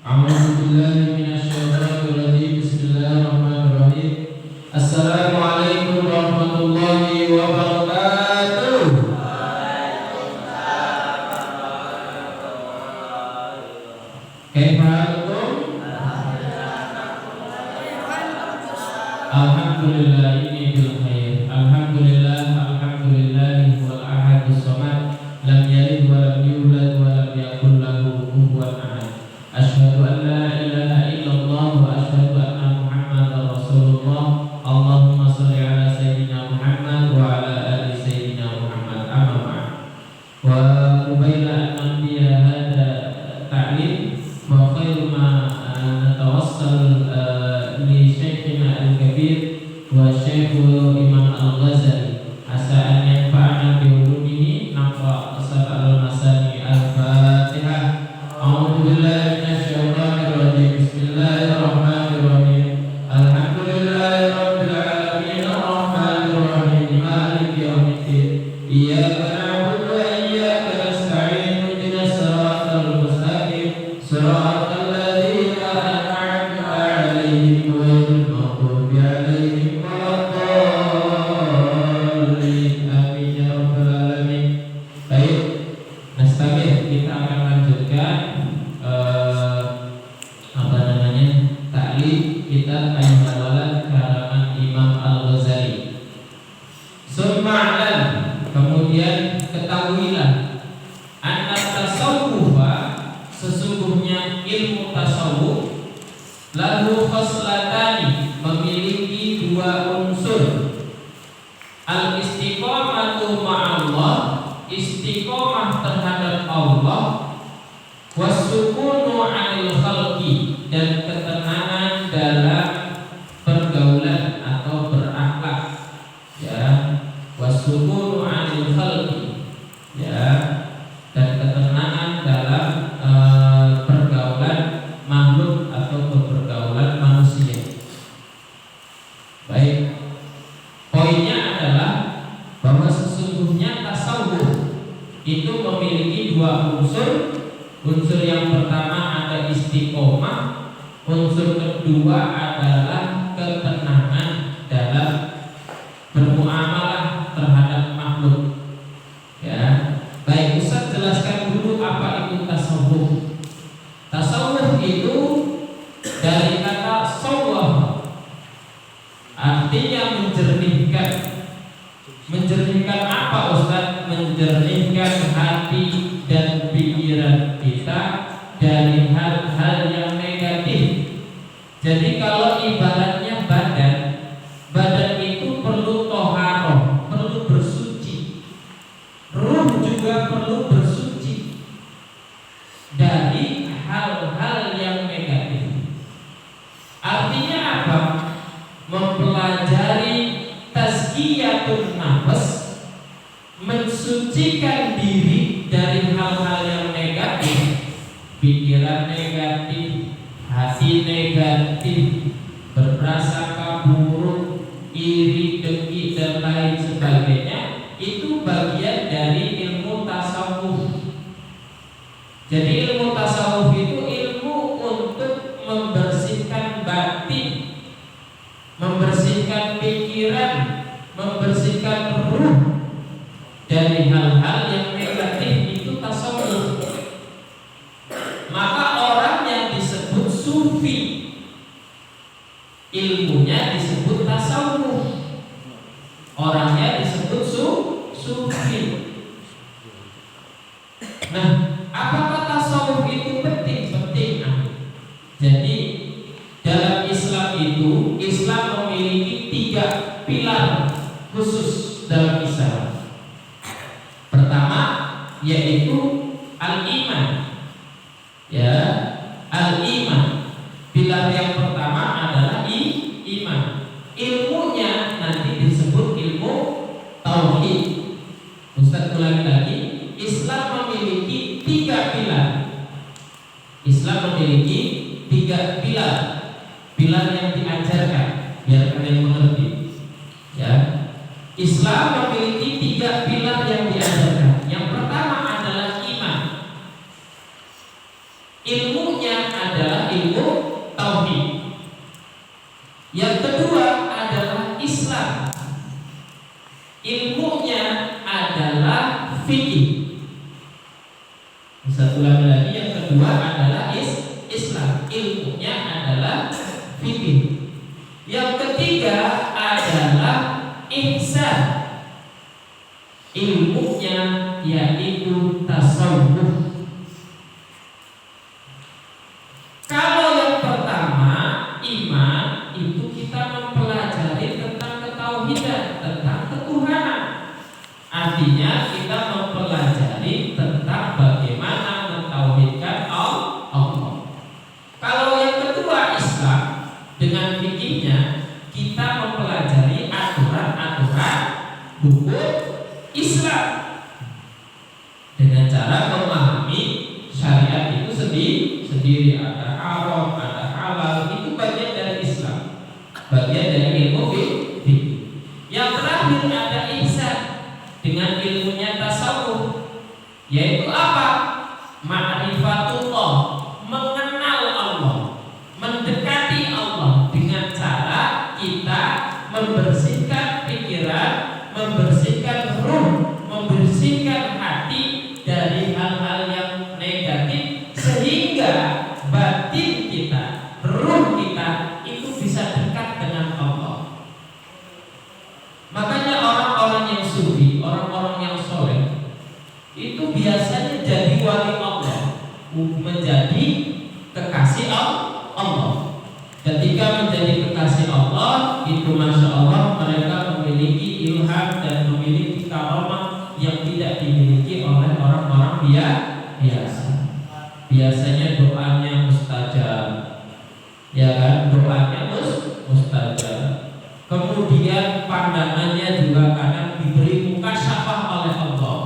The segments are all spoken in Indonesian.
Assalamualaikum warahmatullahi wabarakatuh. Kaifahalukum? Alhamdulillah ini bil khair. Alhamdulillahi wal ahadus samad. Lam yalid wa lam yulad wa lam yakul lahu kufuwan ahad. Asyhadu an la ilaha illallah wa asyhadu anna Muhammadar Rasulullah. Allahumma shalli ala sayyidina Muhammad wa ala ali sayyidina Muhammad. Amma ba'd. Wa qabaila an nabiyya hada ta'lim wa khairu ma natawassal li syekhina al-kabir wa syekhu Imam Al-Ghazali asa an yanfa'ana bi ulumihi naqra asal al-masani al-Fatihah. A'udzu billahi minasy syaithanir rajim. Bismillahirrahmanirrahim. Alhamdulillahi rabbil alamin arrahmanir rahim maliki yaumiddin. Iyyaka na'budu wa iyyaka nasta'in ihdinas siratal mustaqim siratal ladzina an'amta 'alaihim ghairil maghdubi 'alaihim waladdallin. Amin ya rabbal alamin. Baik, nasta'in kita akan lanjutkan taklif kita Al-Walad karangan Imam Al-Ghazali. Summa'lan, kemudian ketahuilah, anna tasawwufa, sesungguhnya ilmu tasawuf, lahu khoslatani, memiliki dua unsur. Al-istiqamatu ma'allah, istiqamah terhadap Allah, wasukunu 'anil khalqi, dan ketenangan dalam pergaulan atau berakhlak, ya, wasukunu 'anil khalqi, ya, dan ketenangan dalam pergaulan makhluk atau pergaulan manusia. Baik, poinnya adalah bahwa sesungguhnya tasawuf itu memiliki dua unsur. Unsur yang pertama ada istiqomah, unsur kedua adalah ketenangan dalam bermuamalah terhadap makhluk. Ya, baik, Ustaz jelaskan dulu apa itu tasawuf. Tasawuf itu dari kata sawwah, artinya menjernihkan. Menjernihkan apa Ustaz? Menjernihkan hati dan pikiran kita dari hal-hal yang negatif. Jadi kalau ibaratnya badan itu perlu toharoh, perlu bersuci. Ruh juga perlu bersuci dari hal-hal yang negatif. Artinya apa? Mempelajari tazkiyatun nafs, mensucikan diri dari hal-hal yang negatif, pikiran negatif, hati negatif, berprasangka buruk, iri, dengki, dan lain sebagainya. Itu bagian dari ilmu tasawuf. Jadi ilmu tasawuf itu ilmu untuk membersihkan batin, membersihkan pikiran, membersihkan ruh dari hal-hal yang negatif. Itu tasawuf. Maka orang yang disebut sufi, ilmunya disebut tasawuf, orangnya disebut sufi. Nah, apakah tasawuf itu penting? Penting. Jadi dalam Islam itu, Islam memiliki 3 pilar khusus dalam Islam. Pertama yaitu al-iman. Ya, al-iman. Pilar yang pertama adalah iman. Ilmunya nanti disebut ilmu tauhid. Ustaz ulangi lagi, Islam memiliki 3 pilar. Islam memiliki 3 pilar. Pilar yang diajarkan, biar kalian mengerti. Ya, Islam memiliki 3 pilar yang diajarkan. Yang pertama adalah iman. Ilmunya adalah Kalau yang pertama, iman, itu kita mempelajari tentang ketauhidan, tentang ketuhanan. Artinya kita mempelajari tentang bagaimana mentauhidkan Allah. Kalau yang kedua, Islam, dengan fikihnya kita mempelajari aturan-aturan hukum Islam dengan cara memahami syariat itu sendiri. Ada haram, ada halal, itu bagian dari Islam, bagian dari ilmu fikih. Yang terakhir ada ihsan dengan ilmunya tasawuf, yaitu apa? Ma'rifatullah, mengenal Allah, mendekati Allah dengan cara kita membersihkan pikiran, membersihkan ruh, membersihkan hati dari hal-hal yang negatif, sehingga batin kita, ruh kita itu bisa dekat dengan Allah. Makanya orang-orang yang sufi, orang-orang yang soleh itu biasanya jadi wali Allah, menjadi kekasih Allah. Ketika menjadi kekasih Allah, itu masya Allah mereka memiliki ilham dan memiliki karamah yang tidak dimiliki oleh orang-orang biasa. Biasanya doanya mustajab, ya kan? Doanya mustajab. Kemudian pandangannya juga kadang diberi mukasyafah oleh Allah.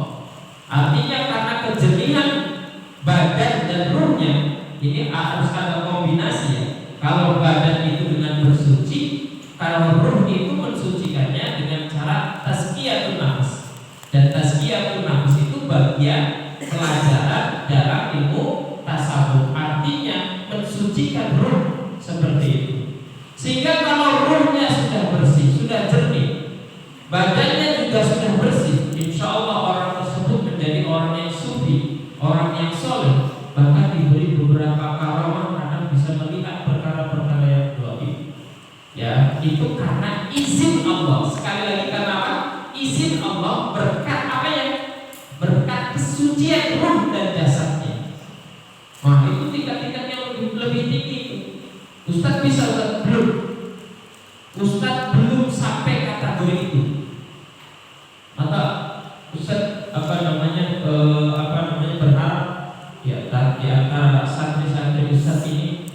Artinya karena kejernihan badan dan ruhnya, ini harus ada kombinasi ya. Kalau badan itu dengan bersuci, kalau ruh itu mensucikannya dengan cara tazkiyatun nafs. Dan tazkiyatun nafs itu bagian pelajaran dalam ilmu tasawuf. Artinya mensucikan ruh seperti itu. Sehingga kalau ruhnya sudah bersih, sudah jernih, badannya juga sudah bersih, insya Allah orang tersebut menjadi orang yang sufi, orang yang soleh, bahkan diberi beberapa karamah, kadang bisa melihat perkara-perkara yang gaib. Ya, itu karena izin Allah. Sekali lagi karena apa? Izin Allah, berkat apa ya? Berkat kesucian ruh dan jasadnya. Wah, itu tingkat-tingkat yang lebih tinggi. Ustaz bisa, Ustaz belum. Ustaz belum sampai kategori itu. Maka Ustaz berharap ya di antara santri-santri Ustaz ini,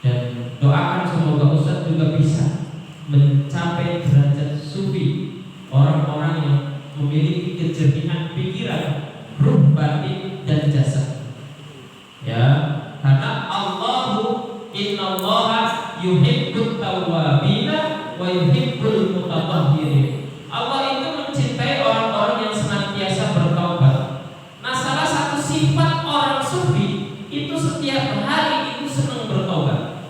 dan doakan semoga Ustaz juga bisa mencapai derajat sufi, orang-orang yang memiliki kejernihan pikiran, ruh, batin dan jasad. Ya, karena Innallaha yuhibbut tawwabina wa yuhibbul mutatahhirin. Allah itu mencintai orang-orang yang senantiasa bertaubat. Nah, salah satu sifat orang sufi itu setiap hari itu senang bertobat.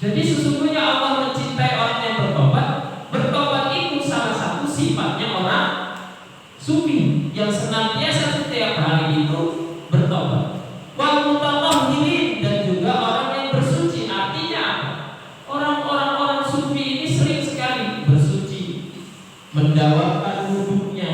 Jadi sesungguhnya Allah mencintai orang yang bertobat. Bertobat itu salah satu sifatnya orang sufi yang senantiasa setiap hari itu bertobat. Wal mutatahhirin, dan juga orang yang bersuci. Artinya apa? Orang sufi ini sering sekali bersuci, mendawamkan wudhunya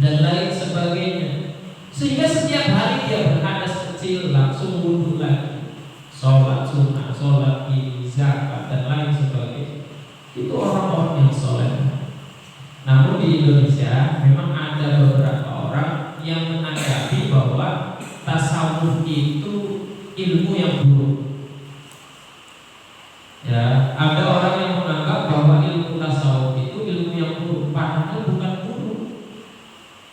dan lain sebagainya, sehingga setiap hari dia berhadas kecil langsung wudhu lagi, sholat sunnah, sholat ini, zakat dan lain sebagainya. Itu orang-orang yang soleh. Namun di Indonesia memang ada beberapa orang yang menanggapi bahwa tasawuf itu ilmu yang buruk. Ya, ada orang yang menganggap bahwa ilmu tasawuf itu ilmu yang buruk, padahal bukan buruk.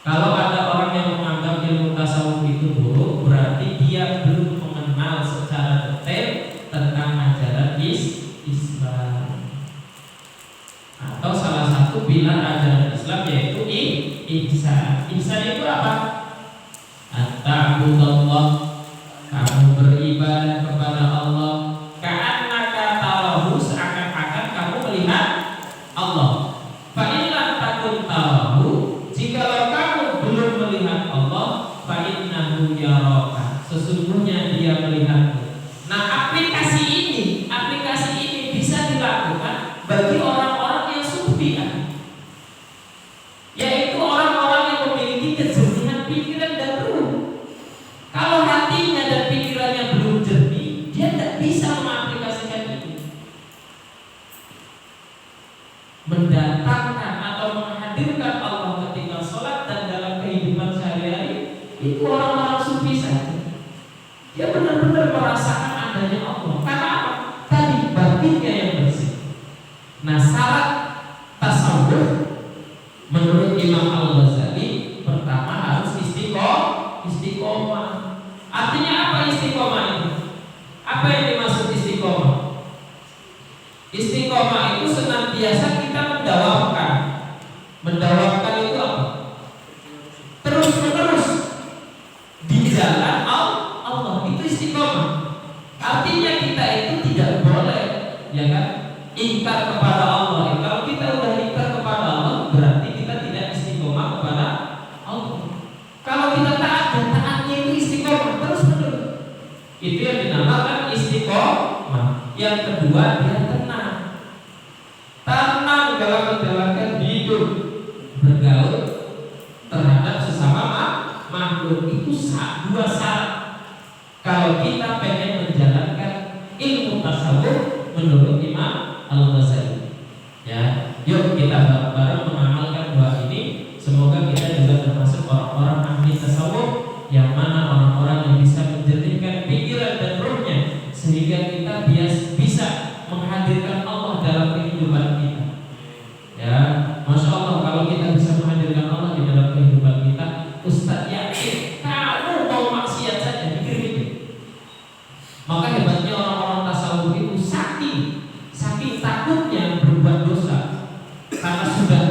Kalau ada orang yang menganggap ilmu tasawuf itu buruk, berarti dia belum mengenal secara detail tentang ajaran Islam. Atau salah satu pilar ajaran Islam yaitu ihsan. Ihsan itu apa? At-ta'budallah, kamu beribadah kepada Allah ka'annaka tarahu, seakan-akan kamu melihat Allah. Fa in lam takun tarahu, jikalau kamu belum melihat Allah, fa innahu yaraka, sesungguhnya dia melihatmu. Nah, aplikasi ini bisa dilakukan bagi orang-orang yang sufi, yaitu orang-orang yang memiliki kejernihan pikiran dan ruh. merasakan adanya Allah. Karena apa? Tadi batinnya yang bersih. Nah, syarat tasawuf menurut Imam Al-Ghazali pertama harus istiqomah. Artinya apa istiqomah itu? Apa yang dimaksud istiqomah? Istiqomah itu senantiasa kita mendawamkan. Mendawamkan itu apa? Terus-menerus di jalan Allah, itu istiqomah. Artinya kita itu tidak boleh, ya kan, ingkar kepada Allah. Kalau kita udah ingkar kepada Allah, berarti kita tidak istiqomah kepada Allah. Kalau kita taat, dan taatnya itu istiqomah terus-menerus, itu yang dinamakan istiqomah. Yang kedua, dia tenang dalam menjalankan hidup, bergaul terhadap sesama makhluk. Itu dua syarat kalau kita pengen menjalankan ilmu tasawuf menurut Imam Al-Ghazali. Ya, yuk kita bareng-bareng mengamalkan dua ini. Semoga kita juga termasuk orang-orang ahli tasawuf, yang mana orang-orang yang bisa menjernihkan pikiran dan ruhnya, sehingga kita bisa menghadirkan Allah dalam kehidupan kita. Ya, Masya Allah, kalau kita bisa menghadirkan Allah di dalam kehidupan kita, Ustaz yakin kamu mau maksiat saja mikir-mikir. Maka hebatnya orang-orang tasawuf itu saking takutnya berbuat dosa, karena sudah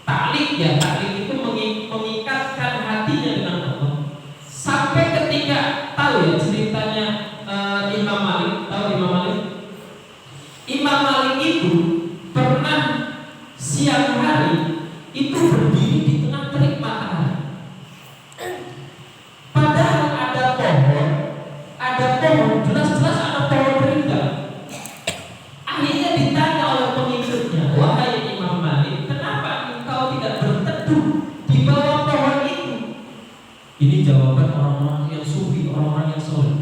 taklik, ya taklik itu mengikatkan hatinya dengan Allah. Sampai ketika tahu ya ceritanya Imam Malik, tahu Imam Malik? Imam Malik itu pernah siang hari itu berdiri di tengah terik matahari. Padahal ada pohon, jelas-jelas ada pohon rindang. Akhirnya ditanya oleh pengikutnya, wahai Imam Malik, kenapa engkau tidak berteduh di bawah pohon itu? Ini jawaban orang-orang yang sufi, orang-orang yang soleh.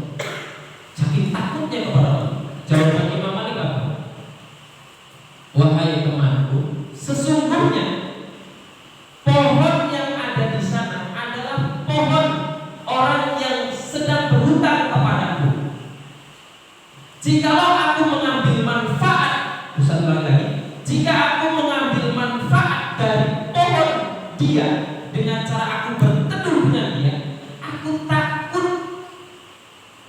Saking takutnya kepada Allah. Jawaban Imam Malik apa? Wahai temanku, sesungguhnya pohon yang ada di sana adalah pohon orang yang sedang berhutang kepadaku. Jikalau aku mengambil manfaat, Ustaz ulang lagi, jika aku mengambil manfaat dari pohon dia dengan cara aku berteduh dengan dia, aku takut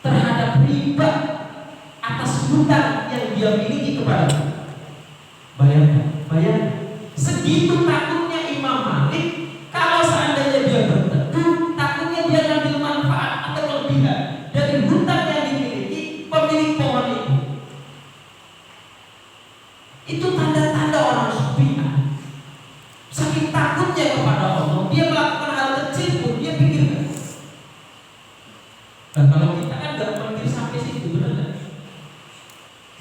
terhadap riba atas hutang yang dia miliki kepadaku. Bayangkan, segitu takutnya Imam Malik. Kalau seandainya dia berteduh, takutnya dia ngambil manfaat atau kelebihan dari hutang yang dimiliki pemilik pohon itu. Itu tanda-tanda orang sufi. Saking takutnya kepada Allah, dia melakukan hal kecil pun dia pikirkan. Dan kalau kita kan gak mikir sampai situ, benar gak?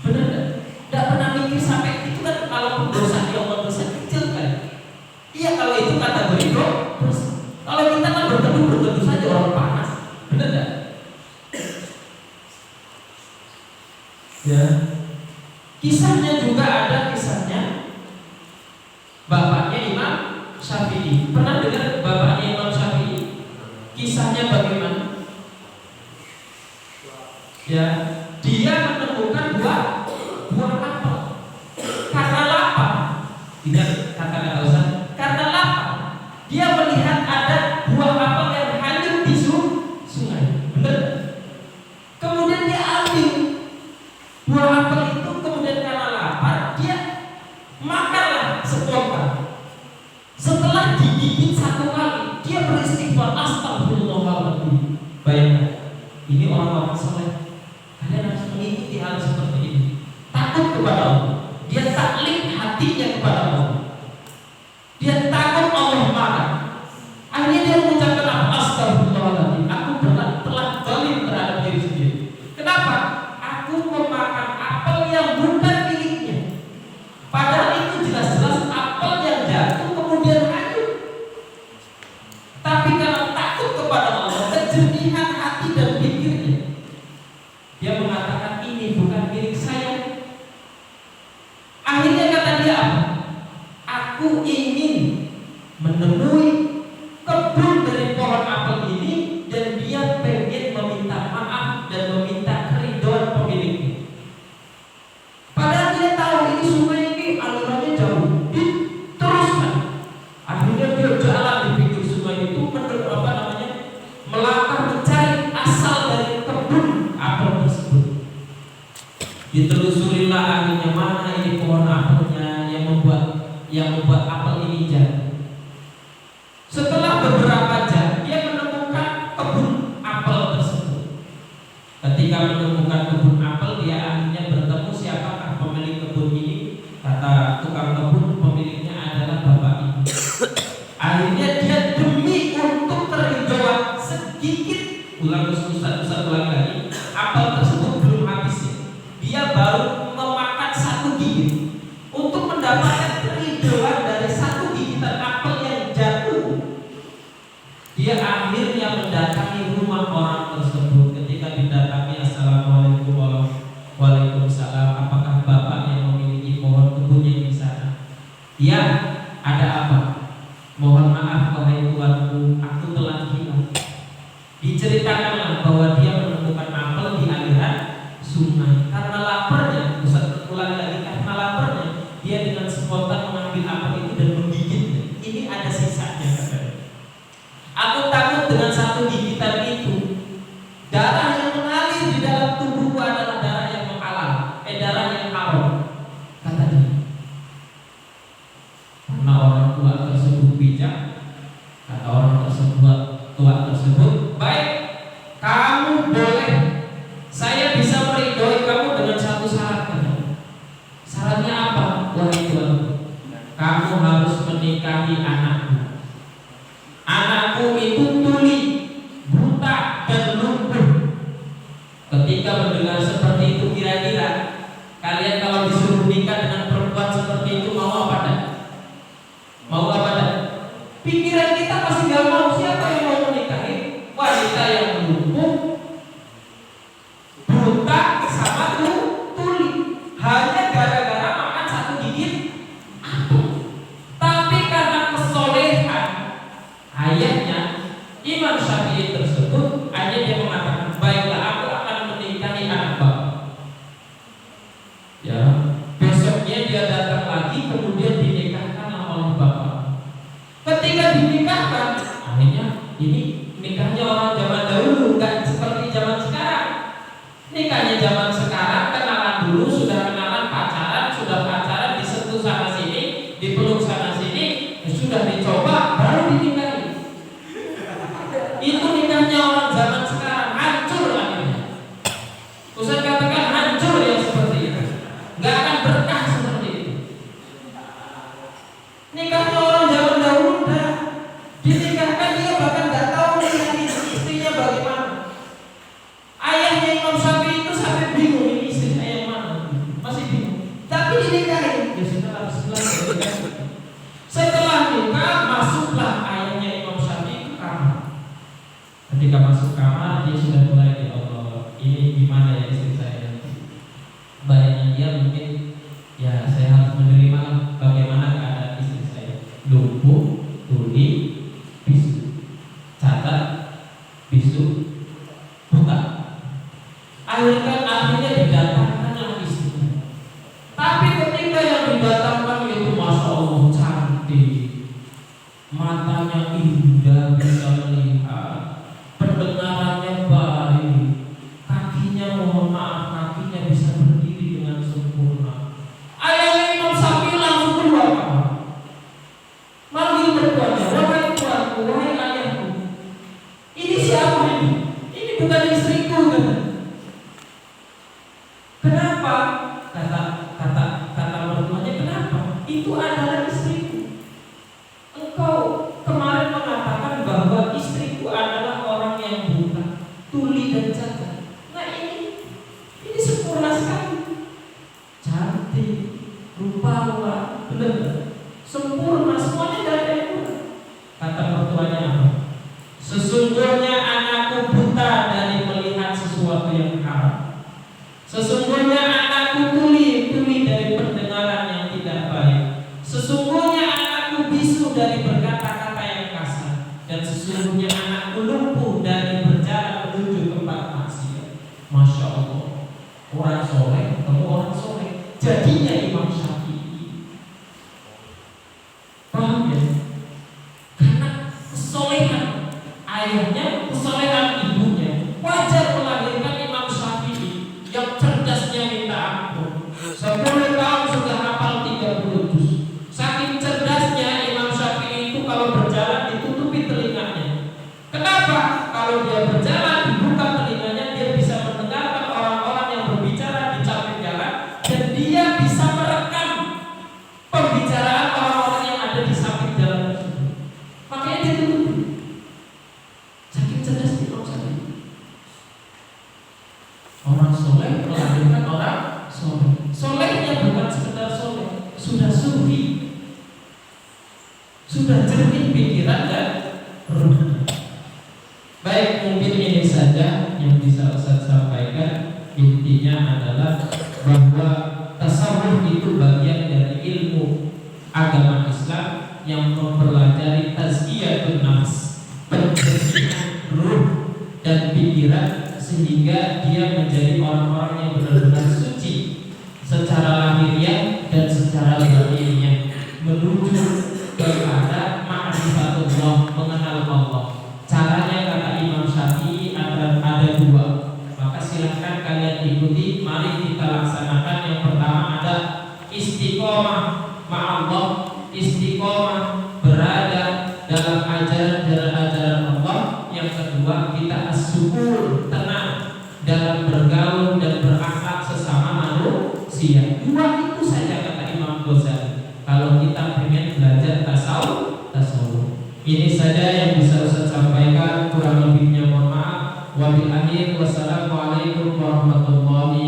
Benar gak? Gak pernah mikir sampai itu kan. Kalau dosa di Allah dosa kecil kan? Iya, kalau itu kategori dosa. Kalau kita kan berteduh saja orang panas, benar gak? Ya. Kisahnya juga ada kisahnya bapaknya Imam Syafi'i. Pernah dengar bapaknya Imam Syafi'i? Kisahnya bagaimana? Ya, dia menemukan buah apel karena lapar. Tidak kata Ustaz, karena lapar. Dia melihat ada buah apel yang hanyut di sungai. Benar? Kemudian dia ambil buah apel itu, kemudian karena lapar dia makanlah sepotong. Setelah digigit satu kali, dia beristighfar, astagfirullahaladzim. Bayangkan, ini orang-orang soleh. Kalian harus mengikuti hal seperti ini. Takut kepada Allah, dia taklik hatinya kepada Allah. Dia takut Allah marah. Akhirnya dia mengucapkan apa? Astagfirullahaladzim, aku telah zalim terhadap diri sendiri. Kenapa? Aku memakan apel yang bukan miliknya. Padahal itu jelas-jelas apel yang jatuh kemudian hanyut. Tapi karena takut kepada Allah, kejernihan hati dan pikirnya, dia mengatakan ini bukan milik saya. Ditelusurilah akhirnya mana ini pohon apelnya yang membuat apel ini jatuh. Setelah beberapa jam dia menemukan kebun apel tersebut. Ketika menemukan kebun apel, dia akhirnya bertemu siapakah pemilik kebun ini. Kata tukang kebun, pemiliknya adalah bapak ibu. Akhirnya dia demi untuk keridhaan sedikit, Ustaz ulang lagi, apel tersebut belum habis ya. Dia baru memakan satu gigit untuk mendapatkan keridhaan dari satu gigitan apel yang jatuh. Dia akhirnya mendatangi rumah orang tersebut. Ketika didatangi, assalamualaikum waalaikumsalam, apakah bapak yang memiliki pohon kebun yang di sana? Ya, ada apa? Mohon maaf wahai tuanku, aku telah hilang. Diceritakanlah bahwa dia menemukan apel di aliran sungai. Karena laparnya, Ustaz ulang lagi, karena laparnya dia dengan spontan mengambil apel itu dan menggigitnya. Ini ada sisanya katanya. Aku takut dengan satu gigitan itu darah yang mengalir di dalam tubuhku adalah darah yang menghalang, darah yang haram, katanya. Karena orang tua tersebut bijak, kata orang tua tersebut, baik, kamu boleh, saya bisa meridhoi kamu dengan satu syarat. Syaratnya apa? Wahai Tuhan, kamu harus menikahi anakku. Anakku itu tuli, buta dan lumpuh. Ketika mendengar seperti itu, kira-kira kalian kalau disuruh nikah dengan perempuan seperti itu mau apa dah? Mau apa dah? Pikiran kita pasti gak mau. Siapa yang mau menikahi wanita yang lumpuh, buta, sama tuli, hanya gara-gara makan satu gigit apel? Tapi karena kesolehan ayahnya, Imam Syafi'i tersebut, hanya dia mengatakan, baiklah aku akan menikahi anak bapak. Ya, besoknya dia datang lagi, kemudian dinikahkan oleh bapak. Ketika dinikahkan, akhirnya ini nikahnya orang zaman dahulu, nggak seperti zaman sekarang. Nikahnya zaman sekarang kenalan dulu, sudah kenalan, pacaran disentuh sana sini, dipeluk sana sini, sudah dicoba, baru dinikahi. Itu nikahnya orang zaman sekarang, hancur akhirnya. Ustaz katakan hancur yang seperti itu, nggak akan berkah seperti itu. Nikahnya orang zaman dahulu udah dinikahkan, dia bahkan nggak tahu nikahin istrinya bagaimana. Ayahnya Imam Syafi'i itu sampai bingung, ini istrinya yang mana, masih bingung. Tapi dinikahin, ya sudah bismillah. Setelah nikah, masuklah ayahnya Imam Syafi'i ke kamar. Ketika masuk kamar, dia sudah mulai, ya Allah, ini gimana ya istri saya nanti? Bayangan dia mungkin, ya saya harus menerima bagaimana keadaan istri saya. Lumpuh, tuli, bisu. Catat, bisu, buta. Akhirnya didatangkanlah istrinya. Tapi ketika yang didatangkan itu Masya Allah cantik, matanya indah, bisa melihat, pendengarannya baik, kakinya mohon maaf, kakinya bisa berdiri dengan sempurna. Ayahnya Imam Syafi'i langsung keluar kamar, manggil mertuanya, wahai tuanku, wahai ayahku, ini siapa ini? Ini bukan istriku, kan? Kenapa? Kata mertuanya, kenapa? Itu adalah istriku. Engkau kemarin mengatakan bahwa istriku adalah orang yang buta, tuli dan cacat. Nah ini sempurna sekali, cantik, rupawan, benar, sempurna, semuanya dari yang kurang. Kata mertuanya apa? Sesungguhnya anakku buta dari melihat sesuatu yang haram. Sesungguhnya anakku tuli dari pendengaran yang tidak baik. Sesungguhnya anakku bisu dari berkata-kata yang kasar. Dan sesungguhnya anakku lumpuh dari berjalan menuju tempat maksiat. Masya Allah, orang soleh ketemu orang soleh, jadinya Imam Syafi'i. Paham ya? Karena kesolehan ayahnya, kesolehan ibunya, wajar melahirkan Imam Syafi'i yang cerdasnya minta ampun. 10 tahun sudah hafal 30 juz. Saking cerdasnya Imam Syafi'i itu kalau berjalan ditutupi telinganya. Kenapa? Kalau dia berjalan dibuka telinganya, dia bisa mendengarkan orang-orang yang berbicara di samping jalan, dan dia bisa merekam pembicaraan orang-orang yang ada di samping jalan tersebut. Makanya dia tutupi. Saking cerdas Imam Syafi'i. Orang soleh melahirkan orang soleh. Solehnya bukan sekedar soleh, sudah sufi, sudah jernih pikiran dan ruh. Baik, mungkin ini saja yang bisa Ustaz sampaikan. Intinya adalah bahwa tasawuf itu bagian dari ilmu agama Islam yang mempelajari tazkiyatun nafs, pencernihan ruh dan pikiran, sehingga dia menjadi orang-orang yang benar-benar suci secara lahiriah dan secara batiniah, menuju kepada ma'rifatullah, mengenal Allah. Caranya kata Imam Syafi'i ada dua. Maka silahkan kalian ikuti. Mari kita laksanakan. Yang pertama ada istiqomah ma'allah, istiqomah berada dalam ajaran-ajaran Allah. Yang kedua kita as-syukur, tenang dalam bergaul dan berakhlak sesama manusia. Dua itu saja kata Imam Ghazali. Kalau kita pengen belajar tasawuf. Ini saja yang bisa Ustaz sampaikan. Kurang lebihnya mohon maaf. Wabillahi wassalamualaikum warahmatullahi